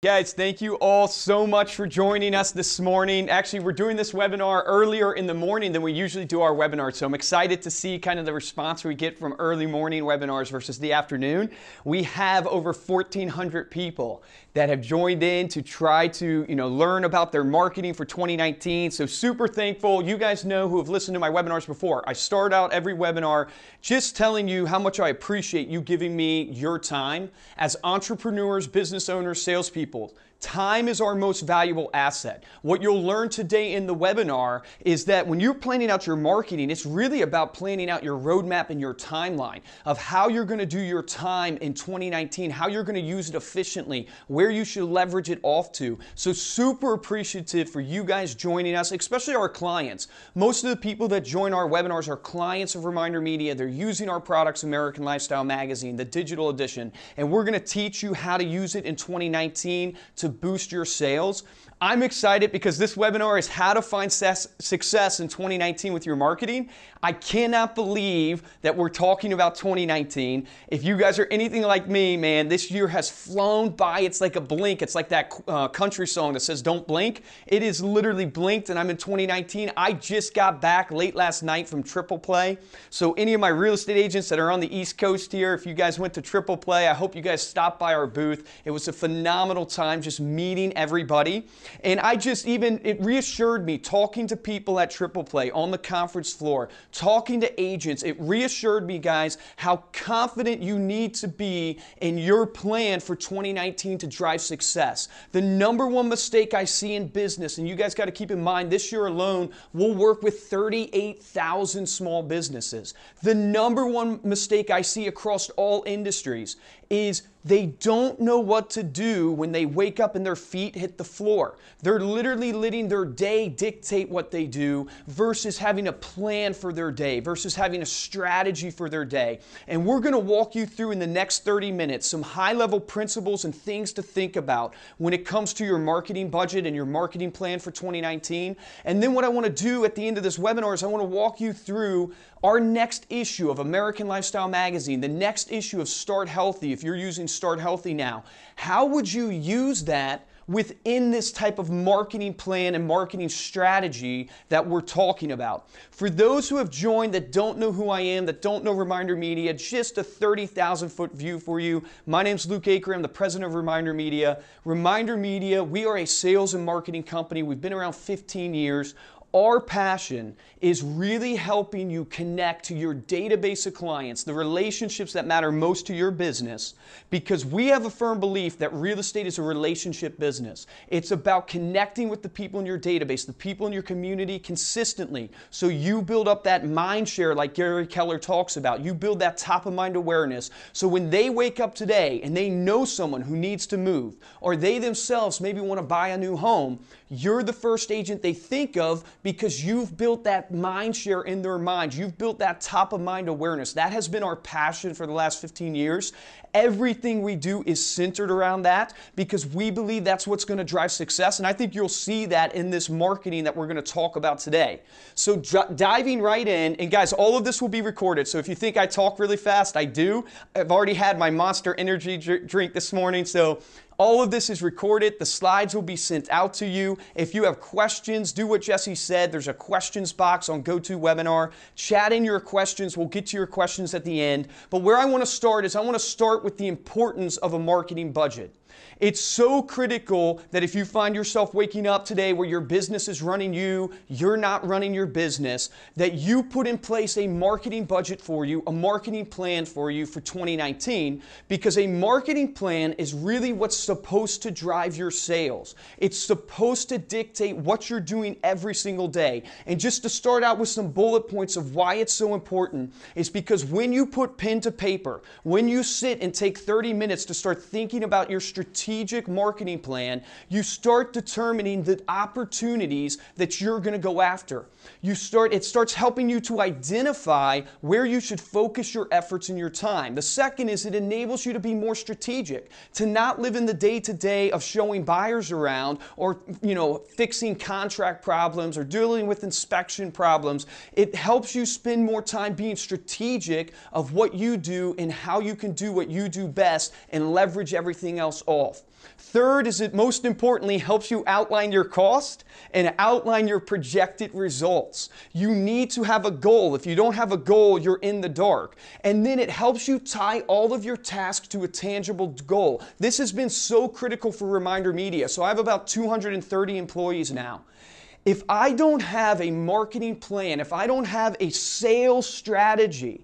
Guys, thank you all so much for joining us this morning. Actually, we're doing this webinar earlier in the morning than we usually do our webinars, so I'm excited to see kind of the response we get from early morning webinars versus the afternoon. We have over 1,400 people that have joined in to try to, learn about their marketing for 2019. So super thankful. You guys know who have listened to my webinars before. I start out every webinar just telling you how much I appreciate you giving me your time as entrepreneurs, business owners, salespeople. Time is our most valuable asset. What you'll learn today in the webinar is that when you're planning out your marketing, it's really about planning out your roadmap and your timeline of how you're going to do your time in 2019, how you're going to use it efficiently, where you should leverage it off to. So super appreciative for you guys joining us, especially our clients. Most of the people that join our webinars are clients of Reminder Media. They're using our products, American Lifestyle Magazine, the digital edition, and we're going to teach you how to use it in 2019 to boost your sales. I'm excited because this webinar is how to find success in 2019 with your marketing. I cannot believe that we're talking about 2019. If you guys are anything like me, man, this year has flown by. It's like a blink. It's like that country song that says, "Don't blink." It is literally blinked and I'm in 2019. I just got back late last night from Triple Play. So any of my real estate agents that are on the East Coast here, if you guys went to Triple Play, I hope you guys stopped by our booth. It was a phenomenal time just meeting everybody. And it reassured me talking to people at Triple Play on the conference floor, talking to agents. It reassured me, guys, how confident you need to be in your plan for 2019 to drive success. The number one mistake I see in business, and you guys got to keep in mind, this year alone, we'll work with 38,000 small businesses. The number one mistake I see across all industries is they don't know what to do when they wake up and their feet hit the floor. They're literally letting their day dictate what they do versus having a plan for their day, versus having a strategy for their day. And we're going to walk you through in the next 30 minutes some high-level principles and things to think about when it comes to your marketing budget and your marketing plan for 2019. And then what I want to do at the end of this webinar is I want to walk you through our next issue of American Lifestyle Magazine, the next issue of Start Healthy, if you're using Start Healthy now. How would you use that within this type of marketing plan and marketing strategy that we're talking about? For those who have joined that don't know who I am, that don't know Reminder Media, just a 30,000-foot view for you. My name's Luke Acre. I'm the president of Reminder Media. Reminder Media, we are a sales and marketing company. We've been around 15 years. Our passion is really helping you connect to your database of clients, the relationships that matter most to your business, because we have a firm belief that real estate is a relationship business. It's about connecting with the people in your database, the people in your community consistently, so you build up that mind share like Gary Keller talks about. You build that top of mind awareness, so when they wake up today and they know someone who needs to move, or they themselves maybe want to buy a new home, you're the first agent they think of because you've built that mind share in their minds. You've built that top of mind awareness. That has been our passion for the last 15 years. Everything we do is centered around that because we believe that's what's going to drive success. And I think you'll see that in this marketing that we're going to talk about today. So diving right in, and guys, all of this will be recorded. So if you think I talk really fast, I do. I've already had my Monster Energy drink this morning, so all of this is recorded. The slides will be sent out to you. If you have questions, do what Jesse said. There's a questions box on GoToWebinar. Chat in your questions. We'll get to your questions at the end. But where I want to start is I want to start with the importance of a marketing budget. It's so critical that if you find yourself waking up today where your business is running you, you're not running your business, that you put in place a marketing budget for you, a marketing plan for you for 2019, because a marketing plan is really what's supposed to drive your sales. It's supposed to dictate what you're doing every single day. And just to start out with some bullet points of why it's so important is because when you put pen to paper, when you sit and take 30 minutes to start thinking about your strategic marketing plan, you start determining the opportunities that you're going to go after. It starts helping you to identify where you should focus your efforts and your time. The second is it enables you to be more strategic, to not live in the day-to-day of showing buyers around or, fixing contract problems or dealing with inspection problems. It helps you spend more time being strategic of what you do and how you can do what you do best and leverage everything else off. Third is it most importantly helps you outline your cost and outline your projected results. You need to have a goal. If you don't have a goal, you're in the dark. And then it helps you tie all of your tasks to a tangible goal. This has been so critical for Reminder Media. So I have about 230 employees now. If I don't have a marketing plan, if I don't have a sales strategy,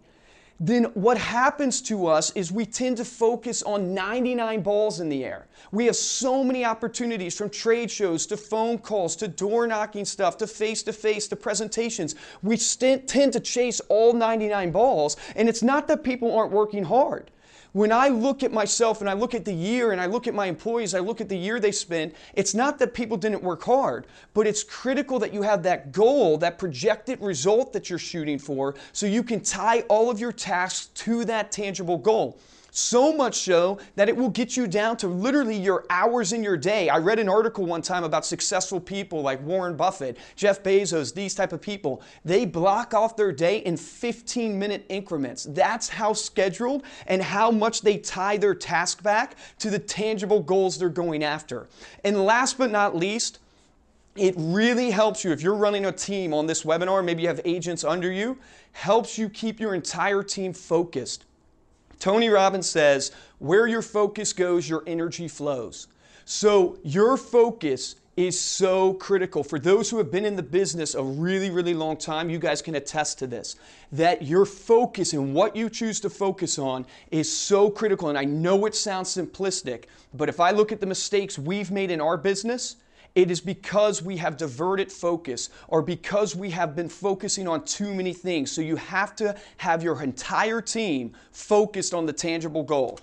then what happens to us is we tend to focus on 99 balls in the air. We have so many opportunities, from trade shows to phone calls to door knocking stuff to face-to-face to presentations. We tend to chase all 99 balls, and it's not that people aren't working hard. When I look at myself and I look at the year and I look at my employees, I look at the year they spent, it's not that people didn't work hard, but it's critical that you have that goal, that projected result that you're shooting for, so you can tie all of your tasks to that tangible goal. So much so that it will get you down to literally your hours in your day. I read an article one time about successful people like Warren Buffett, Jeff Bezos, these type of people. They block off their day in 15-minute increments. That's how scheduled and how much they tie their task back to the tangible goals they're going after. And last but not least, it really helps you, if you're running a team on this webinar, maybe you have agents under you, helps you keep your entire team focused. Tony Robbins says, where your focus goes, your energy flows. So your focus is so critical. For those who have been in the business a really, really long time, you guys can attest to this, that your focus and what you choose to focus on is so critical. And I know it sounds simplistic, but if I look at the mistakes we've made in our business, it is because we have diverted focus, or because we have been focusing on too many things. So you have to have your entire team focused on the tangible goal.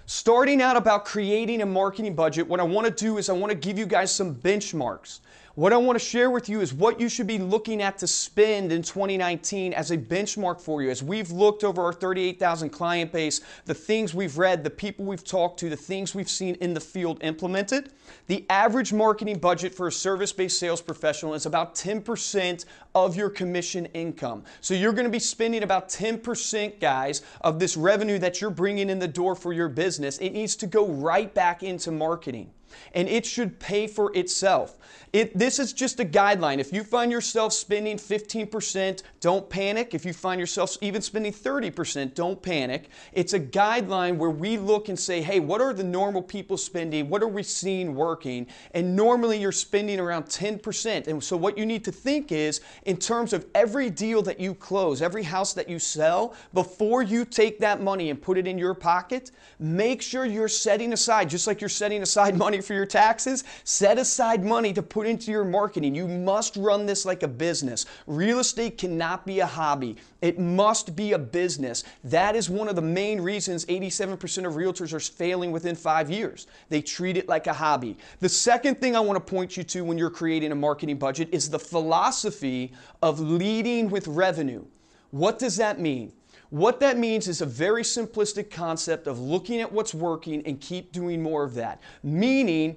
Starting out about creating a marketing budget, what I want to do is I want to give you guys some benchmarks. What I want to share with you is what you should be looking at to spend in 2019 as a benchmark for you. As we've looked over our 38,000 client base, the things we've read, the people we've talked to, the things we've seen in the field implemented, the average marketing budget for a service-based sales professional is about 10% of your commission income. So you're going to be spending about 10%, guys, of this revenue that you're bringing in the door for your business. It needs to go right back into marketing, and it should pay for itself. This is just a guideline. If you find yourself spending 15%, don't panic. If you find yourself even spending 30%, don't panic. It's a guideline where we look and say, hey, what are the normal people spending? What are we seeing working? And normally you're spending around 10%. And so what you need to think is, in terms of every deal that you close, every house that you sell, before you take that money and put it in your pocket, make sure you're setting aside, just like you're setting aside money for your taxes, set aside money to put into your marketing. You must run this like a business. Real estate cannot be a hobby. It must be a business. That is one of the main reasons 87% of realtors are failing within 5 years. They treat it like a hobby. The second thing I want to point you to when you're creating a marketing budget is the philosophy of leading with revenue. What does that mean? What that means is a very simplistic concept of looking at what's working and keep doing more of that. Meaning,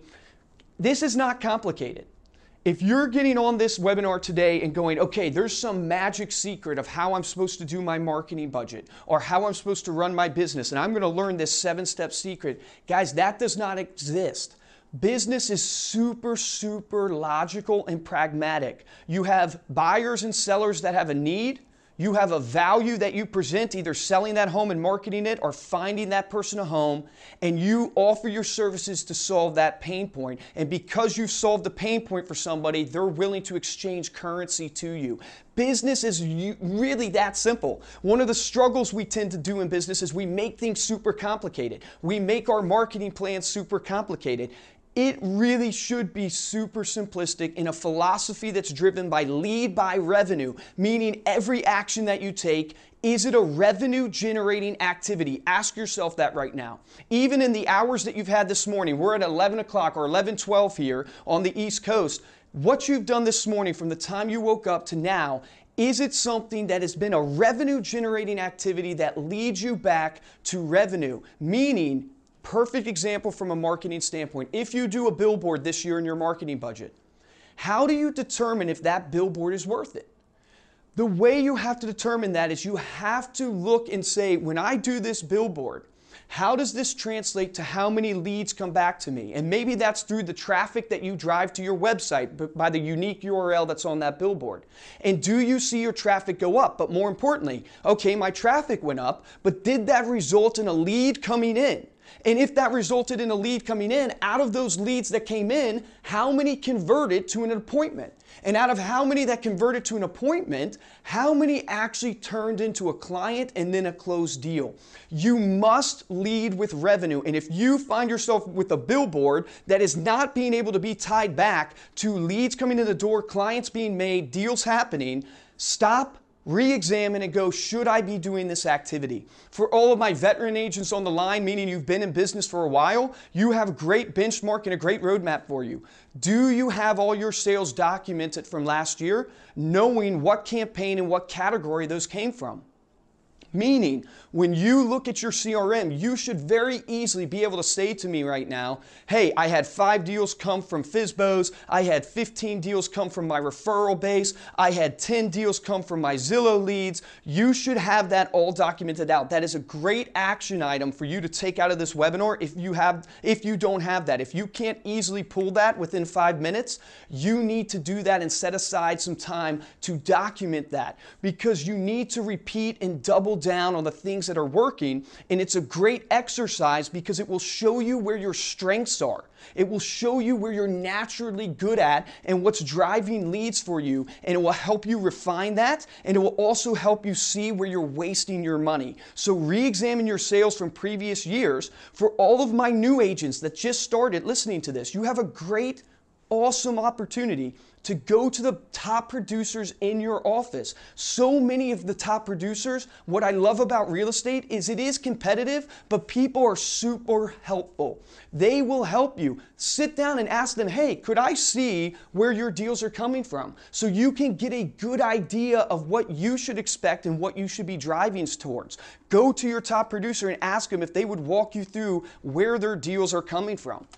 this is not complicated. If you're getting on this webinar today and going, okay, there's some magic secret of how I'm supposed to do my marketing budget or how I'm supposed to run my business, and I'm going to learn this 7-step secret, guys, that does not exist. Business is super, super logical and pragmatic. You have buyers and sellers that have a need. You have a value that you present, either selling that home and marketing it or finding that person a home, and you offer your services to solve that pain point. And because you've solved the pain point for somebody, they're willing to exchange currency to you. Business is really that simple. One of the struggles we tend to do in business is we make things super complicated. We make our marketing plans super complicated. It really should be super simplistic in a philosophy that's driven by lead by revenue, meaning every action that you take, is it a revenue generating activity? Ask yourself that right now. Even in the hours that you've had this morning, we're at 11 o'clock or 11:12 here on the East Coast. What you've done this morning from the time you woke up to now, is it something that has been a revenue generating activity that leads you back to revenue? Meaning, perfect example from a marketing standpoint. If you do a billboard this year in your marketing budget, how do you determine if that billboard is worth it? The way you have to determine that is you have to look and say, when I do this billboard, How does this translate to how many leads come back to me? And maybe that's through the traffic that you drive to your website by the unique URL that's on that billboard. And do you see your traffic go up? But more importantly, okay, my traffic went up, but did that result in a lead coming in? And if that resulted in a lead coming in, out of those leads that came in, how many converted to an appointment? And out of how many that converted to an appointment, how many actually turned into a client and then a closed deal? You must lead with revenue. And if you find yourself with a billboard that is not being able to be tied back to leads coming in the door, clients being made, deals happening, stop, re-examine and go, should I be doing this activity? For all of my veteran agents on the line, meaning you've been in business for a while, you have a great benchmark and a great roadmap for you. Do you have all your sales documented from last year, knowing what campaign and what category those came from? Meaning, when you look at your CRM, you should very easily be able to say to me right now, hey, I had 5 deals come from FSBOs, I had 15 deals come from my referral base, I had 10 deals come from my Zillow leads. You should have that all documented out. That is a great action item for you to take out of this webinar if you don't have that. If you can't easily pull that within 5 minutes, you need to do that and set aside some time to document that, because you need to repeat and double down on the things that are working. And it's a great exercise because it will show you where your strengths are. It will show you where you're naturally good at and what's driving leads for you. And it will help you refine that. And it will also help you see where you're wasting your money. So re-examine your sales from previous years. For all of my new agents that just started listening to this, you have a great, awesome opportunity to go to the top producers in your office. So many of the top producers, what I love about real estate is it is competitive, but people are super helpful. They will help you. Sit down and ask them, hey, could I see where your deals are coming from? So you can get a good idea of what you should expect and what you should be driving towards. Go to your top producer and ask them if they would walk you through where their deals are coming from.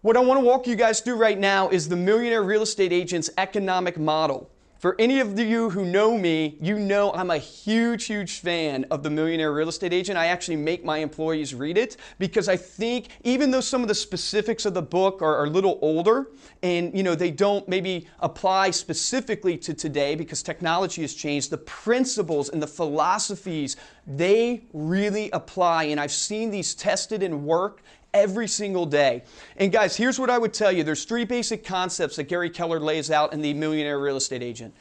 What I want to walk you guys through right now is the Millionaire Real Estate Agent's economic model. For any of you who know me, you know I'm a huge, huge fan of the Millionaire Real Estate Agent. I actually make my employees read it because I think even though some of the specifics of the book are a little older and they don't maybe apply specifically to today because technology has changed, the principles and the philosophies, they really apply. And I've seen these tested and work every single day. And guys, here's what I would tell you. There's 3 basic concepts that Gary Keller lays out in the Millionaire Real Estate Agent.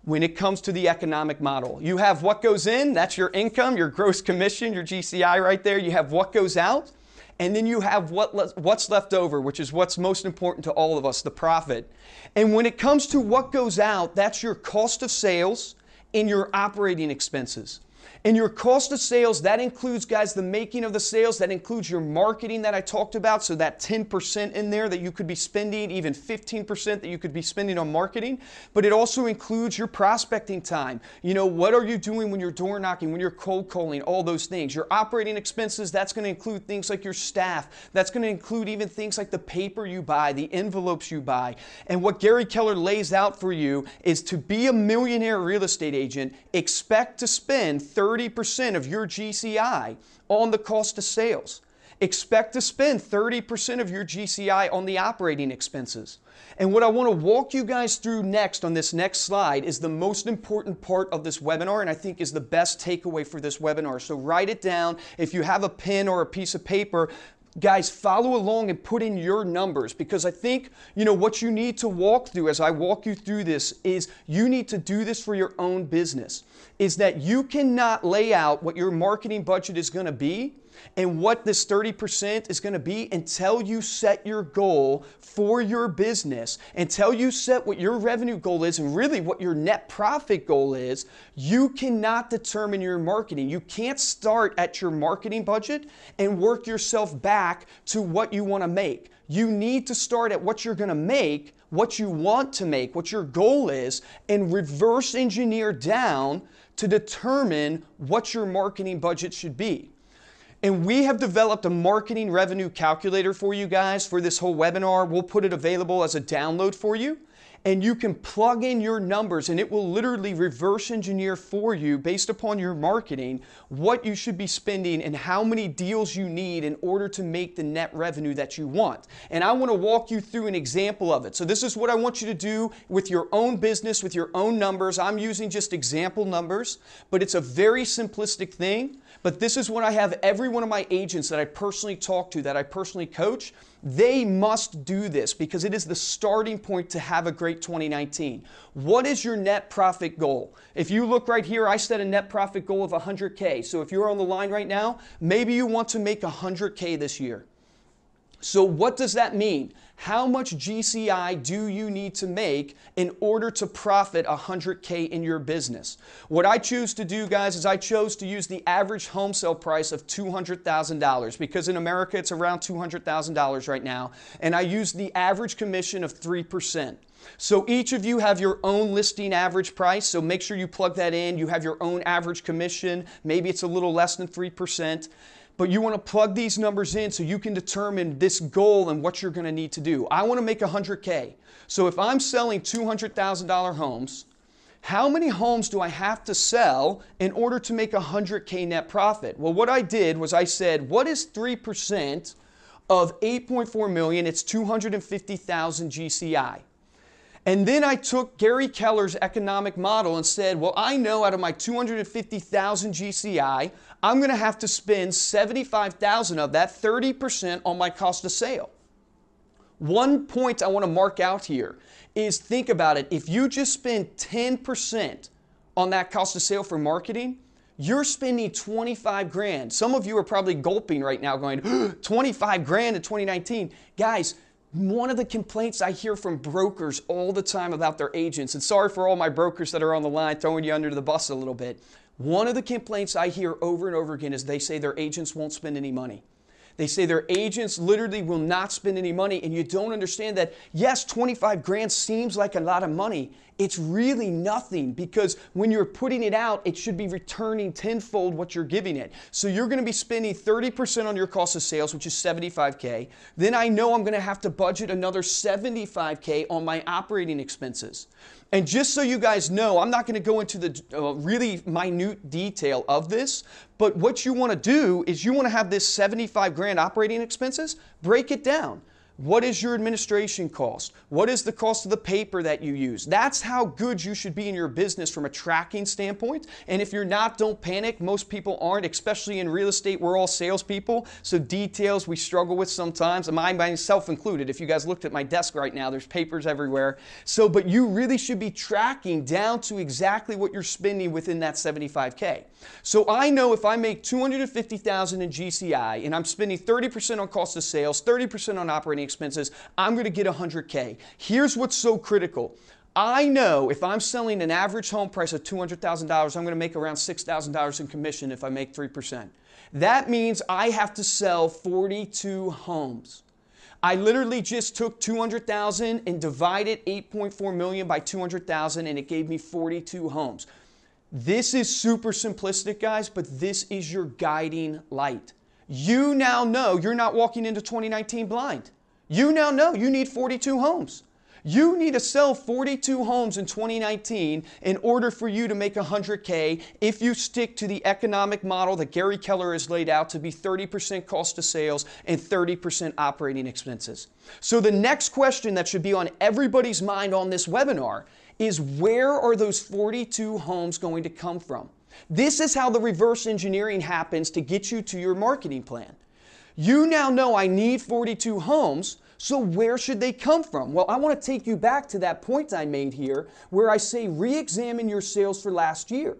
When it comes to the economic model, you have what goes in, that's your income, your gross commission, your GCI right there. You have what goes out, and then you have what's left over, which is what's most important to all of us, the profit. And when it comes to what goes out, that's your cost of sales and your operating expenses. And your cost of sales, that includes, guys, the making of the sales. That includes your marketing that I talked about. So that 10% in there that you could be spending, even 15% that you could be spending on marketing. But it also includes your prospecting time. What are you doing when you're door knocking, when you're cold calling, all those things. Your operating expenses, that's going to include things like your staff. That's going to include even things like the paper you buy, the envelopes you buy. And what Gary Keller lays out for you is to be a millionaire real estate agent, expect to spend 30% of your GCI on the cost of sales. Expect to spend 30% of your GCI on the operating expenses. And what I want to walk you guys through next on this next slide is the most important part of this webinar, and I think is the best takeaway for this webinar. So write it down. If you have a pen or a piece of paper, guys, follow along and put in your numbers, because I think, what you need to walk through as I walk you through this is you need to do this for your own business, is that you cannot lay out what your marketing budget is going to be and what this 30% is going to be until you set your goal for your business, until you set what your revenue goal is and really what your net profit goal is. You cannot determine your marketing. You can't start at your marketing budget and work yourself back to what you want to make. You need to start at what you're going to make, what you want to make, what your goal is, and reverse engineer down to determine what your marketing budget should be. And we have developed a marketing revenue calculator for you guys for this whole webinar. We'll put it available as a download for you. And you can plug in your numbers and it will literally reverse engineer for you based upon your marketing what you should be spending and how many deals you need in order to make the net revenue that you want. And I want to walk you through an example of it. So this is what I want you to do with your own business, with your own numbers. I'm using just example numbers, but it's a very simplistic thing. But this is what I have every one of my agents that I personally talk to, that I personally coach. They must do this because it is the starting point to have a great 2019. What is your net profit goal? If you look right here, I set a net profit goal of 100K. So if you're on the line right now, maybe you want to make 100K this year. So what does that mean? How much GCI do you need to make in order to profit 100K in your business? What I choose to do, guys, is I chose to use the average home sale price of $200,000 because in America it's around $200,000 right now. And I use the average commission of 3%. So each of you have your own listing average price, so make sure you plug that in. You have your own average commission. Maybe it's a little less than 3%. But you want to plug these numbers in so you can determine this goal and what you're going to need to do. I want to make 100K. So if I'm selling $200,000 homes, how many homes do I have to sell in order to make 100K net profit? Well, what I did was I said, what is 3% of 8.4 million? It's 250,000 GCI. And then I took Gary Keller's economic model and said, well, I know out of my 250,000 GCI, I'm going to have to spend 75,000 of that, 30% on my cost of sale. One point I want to mark out here is think about it. If you just spend 10% on that cost of sale for marketing, you're spending 25 grand. Some of you are probably gulping right now going, 25 grand in 2019. Guys, one of the complaints I hear from brokers all the time about their agents, and sorry for all my brokers that are on the line throwing you under the bus a little bit. One of the complaints I hear over and over again is they say their agents won't spend any money. They say their agents literally will not spend any money, and you don't understand that, yes, 25 grand seems like a lot of money. It's really nothing because when you're putting it out, it should be returning tenfold what you're giving it. So you're going to be spending 30% on your cost of sales, which is 75K. Then I know I'm going to have to budget another 75K on my operating expenses. And just so you guys know, I'm not going to go into the really minute detail of this, but what you want to do is you want to have this 75 grand operating expenses, break it down. What is your administration cost? What is the cost of the paper that you use? That's how good you should be in your business from a tracking standpoint. And if you're not, don't panic. Most people aren't, especially in real estate. We're all salespeople. So details we struggle with sometimes, and myself included. If you guys looked at my desk right now, there's papers everywhere. So, but you really should be tracking down to exactly what you're spending within that 75K. So I know if I make $250,000 in GCI and I'm spending 30% on cost of sales, 30% on operating expenses, I'm going to get 100K. Here's what's so critical. I know if I'm selling an average home price of $200,000, I'm going to make around $6,000 in commission if I make 3%. That means I have to sell 42 homes. I literally just took 200,000 and divided 8.4 million by 200,000 and it gave me 42 homes. This is super simplistic, guys, but this is your guiding light. You now know you're not walking into 2019 blind. You now know you need 42 homes. You need to sell 42 homes in 2019 in order for you to make 100K if you stick to the economic model that Gary Keller has laid out to be 30% cost of sales and 30% operating expenses. So the next question that should be on everybody's mind on this webinar is where are those 42 homes going to come from? This is how the reverse engineering happens to get you to your marketing plan. You now know I need 42 homes, so where should they come from? Well, I want to take you back to that point I made here where I say re-examine your sales for last year.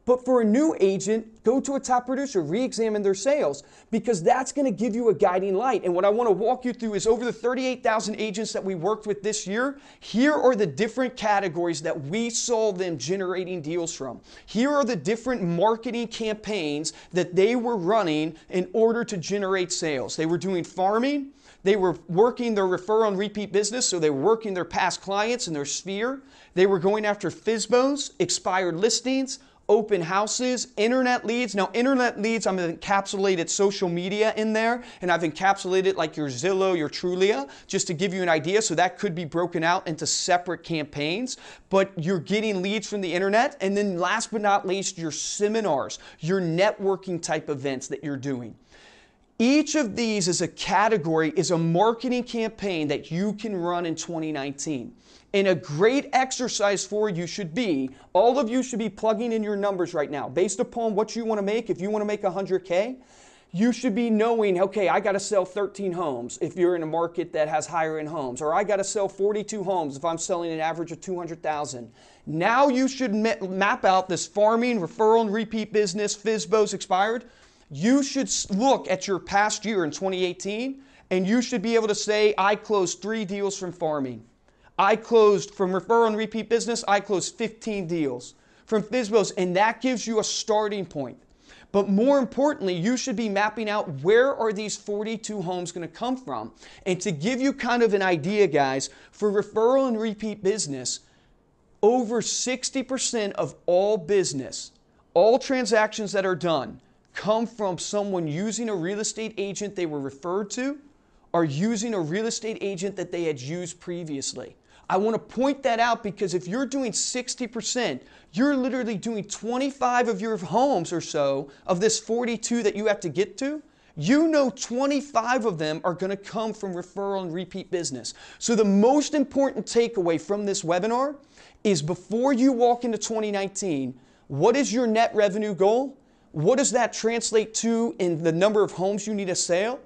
But for a new agent, go to a top producer, re-examine their sales because that's going to give you a guiding light. And what I want to walk you through is over the 38,000 agents that we worked with this year, here are the different categories that we saw them generating deals from. Here are the different marketing campaigns that they were running in order to generate sales. They were doing farming. They were working their referral and repeat business, so they were working their past clients in their sphere. They were going after FSBOs, expired listings, open houses, internet leads. Now, internet leads, I'm encapsulated social media in there, and I've encapsulated like your Zillow, your Trulia, just to give you an idea. So that could be broken out into separate campaigns, but you're getting leads from the internet. And then last but not least, your seminars, your networking type events that you're doing. Each of these is a category, is a marketing campaign that you can run in 2019. And a great exercise for you should be, all of you should be plugging in your numbers right now. Based upon what you want to make, if you want to make 100K, you should be knowing, okay, I got to sell 13 homes if you're in a market that has higher end homes, or I got to sell 42 homes if I'm selling an average of 200,000. Now you should map out this farming, referral, and repeat business, FSBOs expired. You should look at your past year in 2018, and you should be able to say, I closed 3 deals from farming. I closed from referral and repeat business, I closed 15 deals from FSBOs, and that gives you a starting point. But more importantly, you should be mapping out where are these 42 homes going to come from. And to give you kind of an idea, guys, for referral and repeat business, over 60% of all business, all transactions that are done, come from someone using a real estate agent they were referred to or using a real estate agent that they had used previously. I want to point that out because if you're doing 60%, you're literally doing 25 of your homes or so of this 42 that you have to get to. You know 25 of them are going to come from referral and repeat business. So the most important takeaway from this webinar is before you walk into 2019, what is your net revenue goal? What does that translate to in the number of homes you need to sell?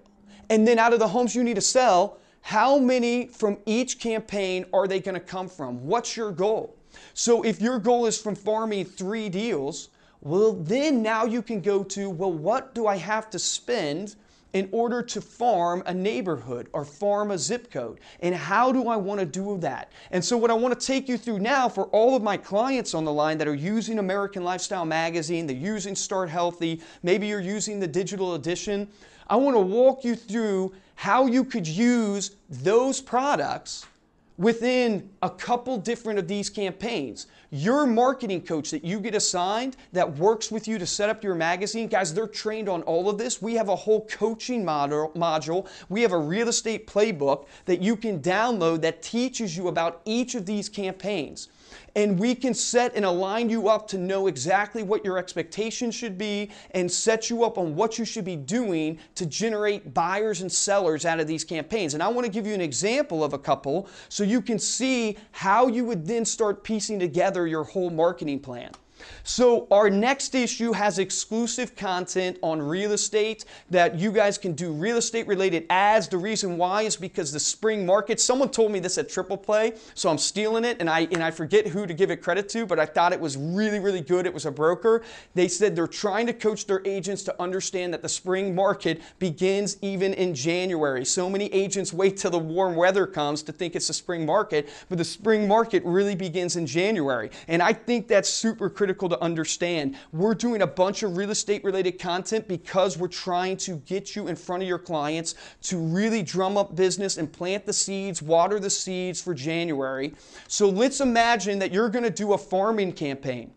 And then out of the homes you need to sell, how many from each campaign are they going to come from? What's your goal? So if your goal is from farming 3 deals, well, then now you can go to, well, what do I have to spend in order to farm a neighborhood or farm a zip code? And how do I want to do that? And so what I want to take you through now for all of my clients on the line that are using American Lifestyle Magazine, they're using Start Healthy, maybe you're using the digital edition, I want to walk you through how you could use those products within a couple different of these campaigns. Your marketing coach that you get assigned that works with you to set up your magazine, guys, they're trained on all of this. We have a whole coaching module. We have a real estate playbook that you can download that teaches you about each of these campaigns. And we can set and align you up to know exactly what your expectations should be and set you up on what you should be doing to generate buyers and sellers out of these campaigns. And I want to give you an example of a couple so you can see how you would then start piecing together your whole marketing plan. So our next issue has exclusive content on real estate that you guys can do real estate related ads. The reason why is because the spring market, someone told me this at Triple Play, so I'm stealing it and I forget who to give it credit to, but I thought it was really, really good. It was a broker. They said they're trying to coach their agents to understand that the spring market begins even in January. So many agents wait till the warm weather comes to think it's the spring market, but the spring market really begins in January. And I think that's super critical to understand. We're doing a bunch of real estate related content because we're trying to get you in front of your clients to really drum up business and plant the seeds, water the seeds for January. So let's imagine that you're going to do a farming campaign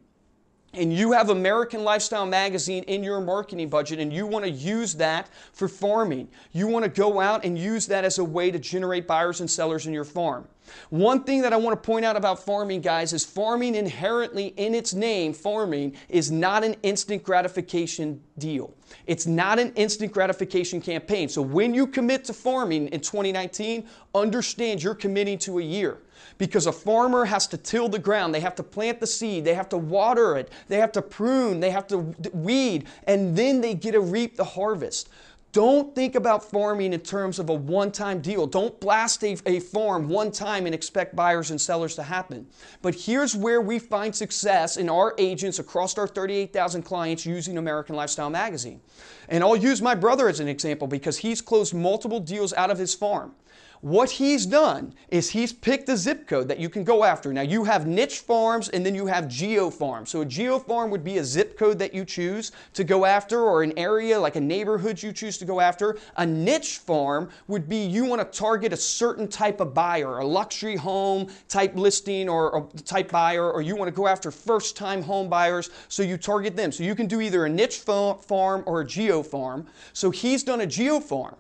and you have American Lifestyle Magazine in your marketing budget and you want to use that for farming. You want to go out and use that as a way to generate buyers and sellers in your farm. One thing that I want to point out about farming, guys, is farming inherently in its name, farming, is not an instant gratification deal. It's not an instant gratification campaign. So when you commit to farming in 2019, understand you're committing to a year. Because a farmer has to till the ground, they have to plant the seed, they have to water it, they have to prune, they have to weed, and then they get to reap the harvest. Don't think about farming in terms of a one-time deal. Don't blast a farm one time and expect buyers and sellers to happen. But here's where we find success in our agents across our 38,000 clients using American Lifestyle Magazine. And I'll use my brother as an example because he's closed multiple deals out of his farm. What he's done is he's picked a zip code that you can go after. Now you have niche farms and then you have geo farms. So a geo farm would be a zip code that you choose to go after, or an area like a neighborhood you choose to go after. A niche farm would be you want to target a certain type of buyer, a luxury home type listing or a type buyer, or you want to go after first time home buyers, so you target them. So you can do either a niche farm or a geo farm. So he's done a geo farm.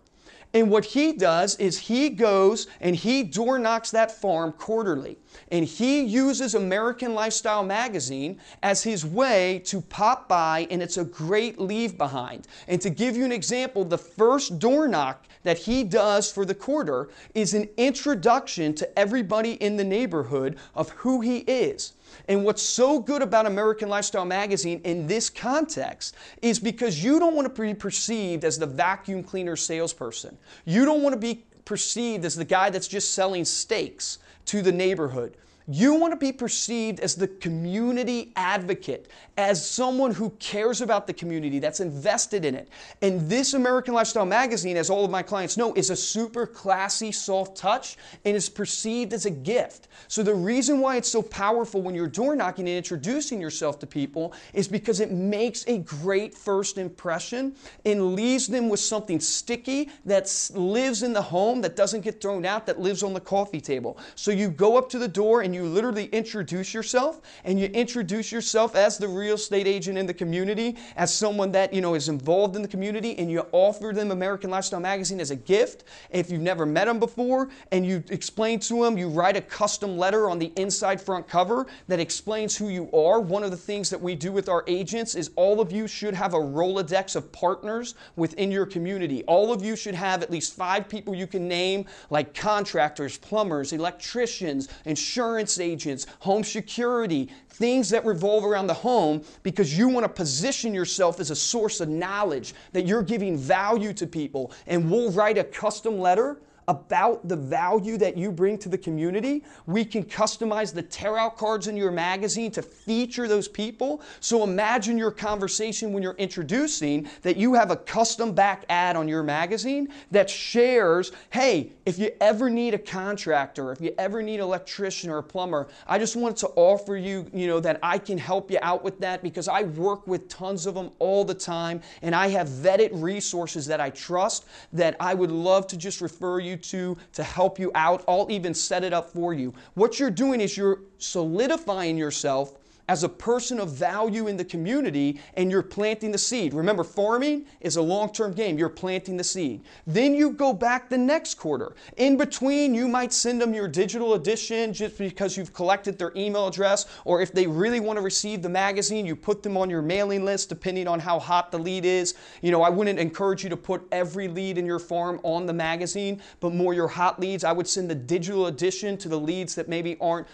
And what he does is he goes and he door knocks that farm quarterly. And he uses American Lifestyle Magazine as his way to pop by, and it's a great leave behind. And to give you an example, the first door knock that he does for the quarter is an introduction to everybody in the neighborhood of who he is. And what's so good about American Lifestyle Magazine in this context is because you don't want to be perceived as the vacuum cleaner salesperson. You don't want to be perceived as the guy that's just selling steaks to the neighborhood. You want to be perceived as the community advocate, as someone who cares about the community, that's invested in it. And this American Lifestyle Magazine, as all of my clients know, is a super classy, soft touch and is perceived as a gift. So the reason why it's so powerful when you're door knocking and introducing yourself to people is because it makes a great first impression and leaves them with something sticky that lives in the home, that doesn't get thrown out, that lives on the coffee table. So you go up to the door and you literally introduce yourself, and you introduce yourself as the real estate agent in the community, as someone that is involved in the community, and you offer them American Lifestyle Magazine as a gift. If you've never met them before, and you explain to them, you write a custom letter on the inside front cover that explains who you are. One of the things that we do with our agents is all of you should have a Rolodex of partners within your community. All of you should have at least 5 people you can name, like contractors, plumbers, electricians, insurance agents, home security, things that revolve around the home, because you want to position yourself as a source of knowledge, that you're giving value to people. And we'll write a custom letter about the value that you bring to the community. We can customize the tear-out cards in your magazine to feature those people. So imagine your conversation when you're introducing that you have a custom back ad on your magazine that shares, hey, if you ever need a contractor, if you ever need an electrician or a plumber, I just wanted to offer you, that I can help you out with that, because I work with tons of them all the time, and I have vetted resources that I trust that I would love to just refer you to help you out. I'll even set it up for you. What you're doing is you're solidifying yourself as a person of value in the community, and you're planting the seed. Remember, farming is a long-term game. You're planting the seed. Then you go back the next quarter. In between, you might send them your digital edition just because you've collected their email address, or if they really want to receive the magazine, you put them on your mailing list depending on how hot the lead is. I wouldn't encourage you to put every lead in your farm on the magazine, but more your hot leads. I would send the digital edition to the leads that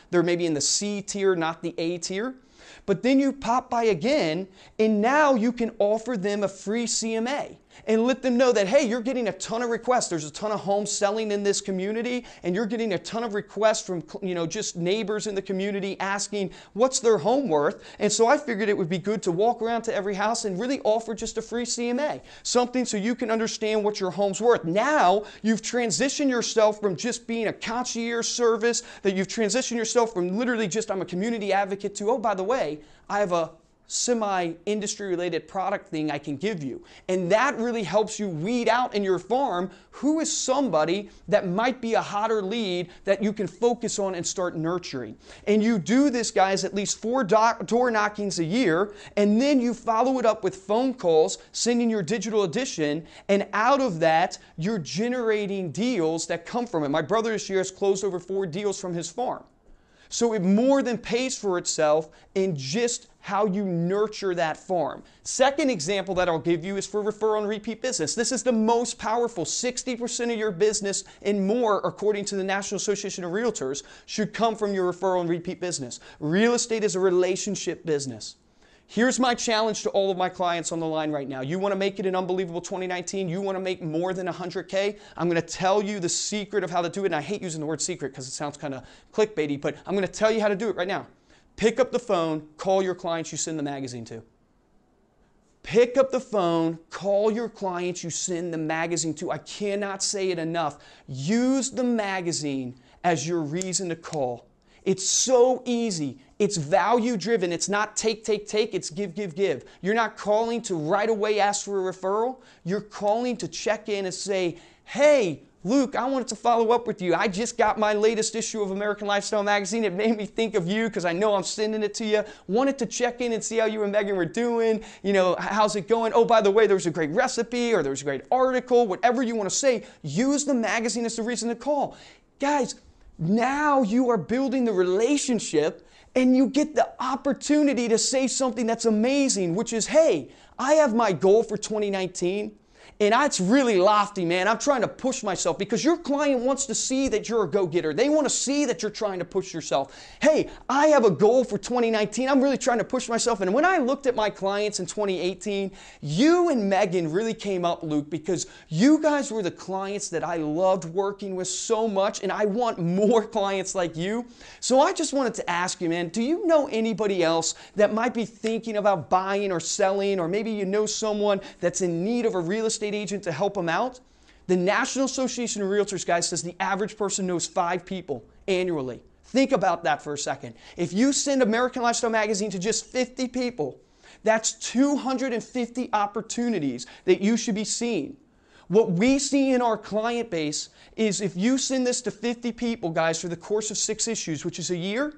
they're maybe in the C tier, not the A tier. But then you pop by again, and now you can offer them a free CMA and let them know that, hey, you're getting a ton of requests. There's a ton of homes selling in this community, and you're getting a ton of requests from, just neighbors in the community asking what's their home worth. And so I figured it would be good to walk around to every house and really offer just a free CMA, something so you can understand what your home's worth. Now you've transitioned yourself from just being a concierge service, that you've transitioned yourself from literally just I'm a community advocate to, oh, by the way, I have a semi-industry related product thing I can give you. And that really helps you weed out in your farm who is somebody that might be a hotter lead that you can focus on and start nurturing. And you do this, guys, at least 4 door knockings a year, and then you follow it up with phone calls, sending your digital edition, and out of that, you're generating deals that come from it. My brother this year has closed over 4 deals from his farm. So it more than pays for itself in just how you nurture that farm. Second example that I'll give you is for referral and repeat business. This is the most powerful. 60% of your business and more, according to the National Association of Realtors, should come from your referral and repeat business. Real estate is a relationship business. Here's my challenge to all of my clients on the line right now. You want to make it an unbelievable 2019? You want to make more than 100K? I'm going to tell you the secret of how to do it. And I hate using the word secret because it sounds kind of clickbaity, but I'm going to tell you how to do it right now. Pick up the phone, call your clients you send the magazine to. Pick up the phone, call your clients you send the magazine to. I cannot say it enough. Use the magazine as your reason to call. It's so easy. It's value driven. It's not take, it's give, give, give. You're not calling to right away ask for a referral. You're calling to check in and say, hey, Luke, I wanted to follow up with you. I just got my latest issue of American Lifestyle Magazine. It made me think of you because I know I'm sending it to you. Wanted to check in and see how you and Megan were doing. You know, how's it going? Oh, by the way, there was a great recipe or there was a great article, whatever you want to say. Use the magazine as the reason to call. Guys, now you are building the relationship and you get the opportunity to say something that's amazing, which is, hey, I have my goal for 2019. And it's really lofty, man. I'm trying to push myself because your client wants to see that you're a go-getter. They want to see that you're trying to push yourself. Hey, I have a goal for 2019. I'm really trying to push myself. And when I looked at my clients in 2018, you and Megan really came up, Luke, because you guys were the clients that I loved working with so much, and I want more clients like you. So I just wanted to ask you, man, do you know anybody else that might be thinking about buying or selling, or maybe you know someone that's in need of a real estate agent to help them out? The National Association of Realtors, guys, says the average person knows 5 people annually. Think about that for a second. If you send American Lifestyle Magazine to just 50 people, that's 250 opportunities that you should be seeing. What we see in our client base is if you send this to 50 people, guys, for the course of 6 issues, which is a year,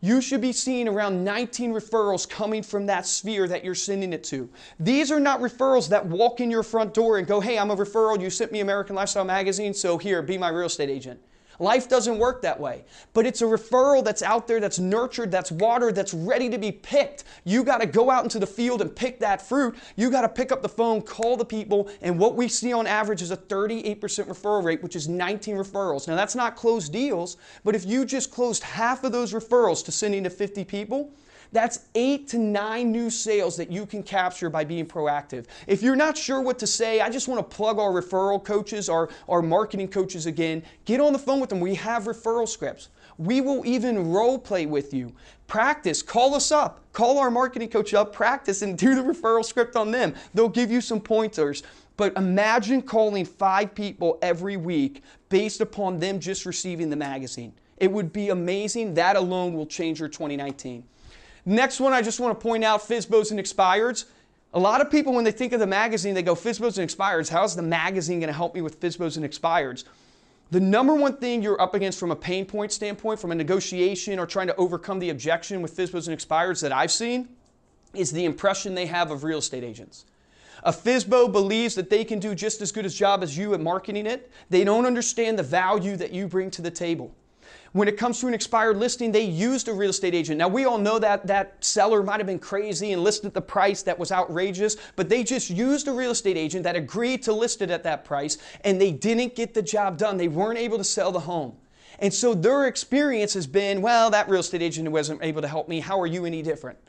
you should be seeing around 19 referrals coming from that sphere that you're sending it to. These are not referrals that walk in your front door and go, hey, I'm a referral. You sent me American Lifestyle Magazine, so here, be my real estate agent. Life doesn't work that way. But it's a referral that's out there, that's nurtured, that's watered, that's ready to be picked. You got to go out into the field and pick that fruit. You got to pick up the phone, call the people, and what we see on average is a 38% referral rate, which is 19 referrals. Now, that's not closed deals, but if you just closed half of those referrals to sending to 50 people, that's 8 to 9 new sales that you can capture by being proactive. If you're not sure what to say, I just want to plug our referral coaches, our marketing coaches again. Get on the phone with them. We have referral scripts. We will even role play with you. Practice. Call us up. Call our marketing coach up. Practice and do the referral script on them. They'll give you some pointers. But imagine calling 5 people every week based upon them just receiving the magazine. It would be amazing. That alone will change your 2019. Next one, I just want to point out FSBOs and expireds. A lot of people, when they think of the magazine, they go, FSBOs and expireds. How's the magazine going to help me with FSBOs and expireds? The number one thing you're up against from a pain point standpoint, from a negotiation or trying to overcome the objection with FSBOs and expireds that I've seen, is the impression they have of real estate agents. A FSBO believes that they can do just as good a job as you at marketing it. They don't understand the value that you bring to the table. When it comes to an expired listing, they used a real estate agent. Now, we all know that that seller might have been crazy and listed the price that was outrageous, but they just used a real estate agent that agreed to list it at that price, and they didn't get the job done. They weren't able to sell the home. And so their experience has been, well, that real estate agent wasn't able to help me. How are you any different?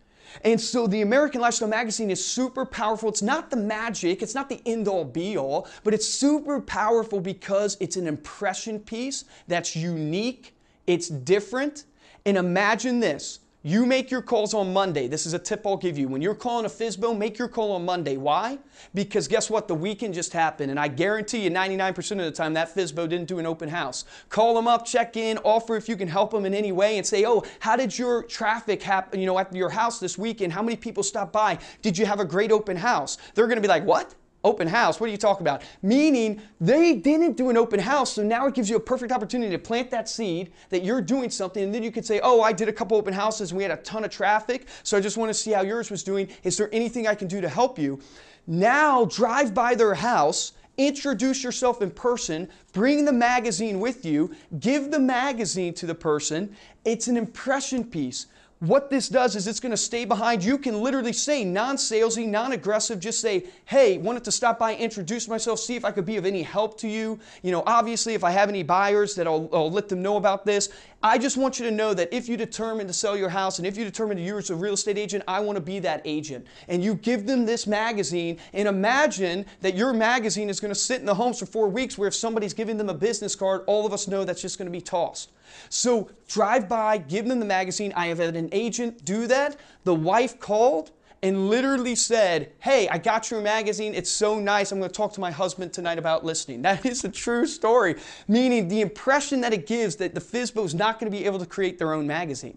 And so the American Lifestyle Magazine is super powerful. It's not the magic, it's not the end-all be-all, but it's super powerful because it's an impression piece that's unique. It's different. And imagine this. You make your calls on Monday. This is a tip I'll give you. When you're calling a FSBO, make your call on Monday. Why? Because guess what? The weekend just happened, and I guarantee you 99% of the time that FSBO didn't do an open house. Call them up, check in, offer if you can help them in any way, and say, oh, how did your traffic happen, at your house this weekend? How many people stopped by? Did you have a great open house? They're going to be like, what? Open house? What are you talking about? Meaning they didn't do an open house, so now it gives you a perfect opportunity to plant that seed that you're doing something, and then you could say, oh, I did a couple open houses and we had a ton of traffic, so I just want to see how yours was doing. Is there anything I can do to help you? Now drive by their house, introduce yourself in person, bring the magazine with you, give the magazine to the person. It's an impression piece. What this does is it's going to stay behind. You can literally say non-salesy, non-aggressive, just say, hey, wanted to stop by, introduce myself, see if I could be of any help to you. Obviously, if I have any buyers, that I'll let them know about this. I just want you to know that if you determine to sell your house and if you determine you're a real estate agent, I want to be that agent. And you give them this magazine, and imagine that your magazine is going to sit in the homes for 4 weeks, where if somebody's giving them a business card, all of us know that's just going to be tossed. So drive by, give them the magazine. I have had an agent do that. The wife called, and literally said, hey, I got your magazine. It's so nice. I'm going to talk to my husband tonight about listing. That is a true story, meaning the impression that it gives that the FSBO is not going to be able to create their own magazine.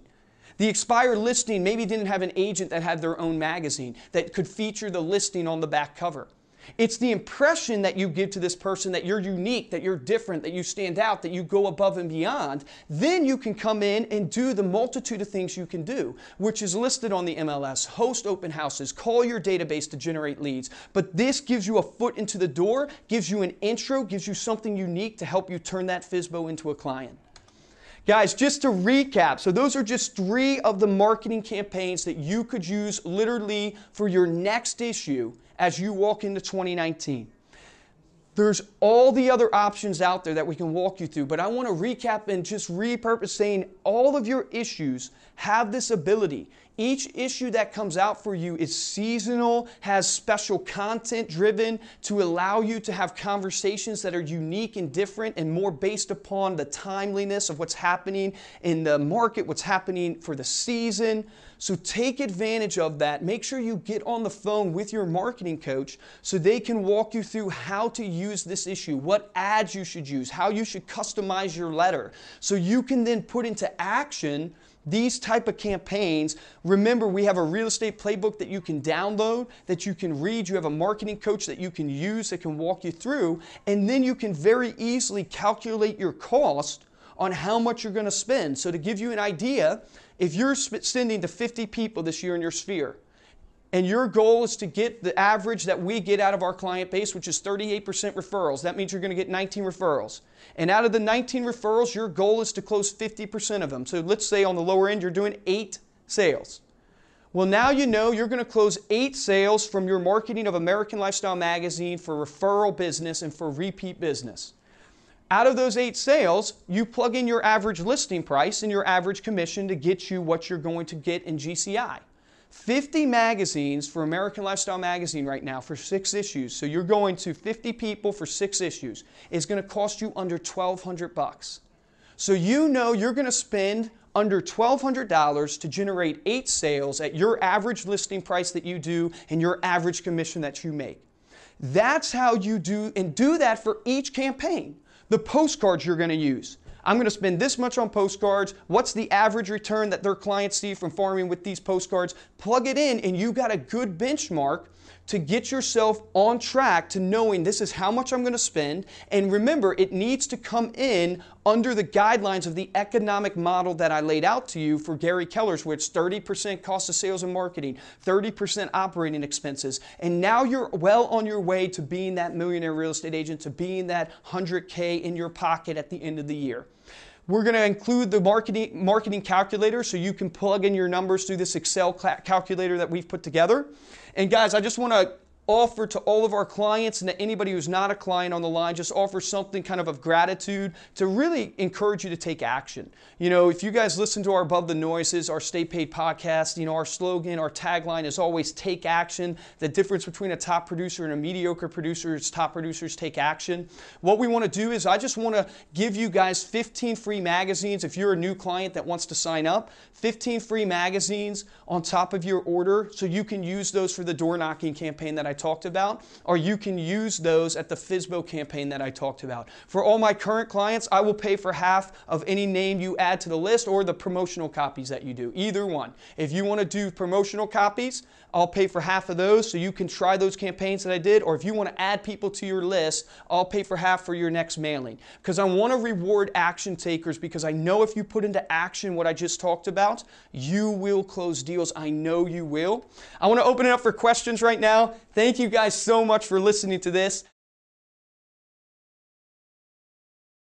The expired listing maybe didn't have an agent that had their own magazine that could feature the listing on the back cover. It's the impression that you give to this person that you're unique, that you're different, that you stand out, that you go above and beyond. Then you can come in and do the multitude of things you can do, which is listed on the MLS, host open houses, call your database to generate leads. But this gives you a foot into the door, gives you an intro, gives you something unique to help you turn that FSBO into a client. Guys, just to recap, so those are just 3 of the marketing campaigns that you could use literally for your next issue as you walk into 2019. There's all the other options out there that we can walk you through, but I want to recap and just repurpose saying all of your issues have this ability. Each issue that comes out for you is seasonal, has special content driven to allow you to have conversations that are unique and different and more based upon the timeliness of what's happening in the market, what's happening for the season. So take advantage of that. Make sure you get on the phone with your marketing coach so they can walk you through how to use this issue, what ads you should use, how you should customize your letter, so you can then put into action these type of campaigns. Remember, we have a real estate playbook that you can download, that you can read. You have a marketing coach that you can use that can walk you through, and then you can very easily calculate your cost on how much you're going to spend. So to give you an idea, if you're sending to 50 people this year in your sphere, and your goal is to get the average that we get out of our client base, which is 38% referrals. That means you're going to get 19 referrals. And out of the 19 referrals, your goal is to close 50% of them. So let's say on the lower end, you're doing 8 sales. Well, now you know you're going to close 8 sales from your marketing of American Lifestyle Magazine for referral business and for repeat business. Out of those 8 sales, you plug in your average listing price and your average commission to get you what you're going to get in GCI. 50 magazines for American Lifestyle Magazine right now for 6 issues. So you're going to 50 people for 6 issues. It's going to cost you under $1,200. So you know you're going to spend under $1,200 to generate 8 sales at your average listing price that you do and your average commission that you make. That's how you do, and do that for each campaign. The postcards you're going to use. I'm going to spend this much on postcards. What's the average return that their clients see from farming with these postcards? Plug it in and you got a good benchmark to get yourself on track to knowing this is how much I'm going to spend. And remember, it needs to come in under the guidelines of the economic model that I laid out to you for Gary Keller's, where it's 30% cost of sales and marketing, 30% operating expenses. And now you're well on your way to being that millionaire real estate agent, to being that 100K in your pocket at the end of the year. We're going to include the marketing calculator so you can plug in your numbers through this Excel calculator that we've put together. And guys, I just want to offer to all of our clients and to anybody who's not a client on the line, just offer something kind of gratitude to really encourage you to take action. You know, if you guys listen to our Above the Noises, our Stay Paid podcast, you know, our slogan, our tagline is always take action. The difference between a top producer and a mediocre producer is top producers take action. What we want to do is I just want to give you guys 15 free magazines if you're a new client that wants to sign up. 15 free magazines on top of your order so you can use those for the door knocking campaign that I talked about, or you can use those at the FSBO campaign that I talked about. For all my current clients, I will pay for half of any name you add to the list or the promotional copies that you do, either one. If you want to do promotional copies, I'll pay for half of those so you can try those campaigns that I did, or if you want to add people to your list, I'll pay for half for your next mailing. Because I want to reward action takers, because I know if you put into action what I just talked about, you will close deals. I know you will. I want to open it up for questions right now. Thank you guys so much for listening to this.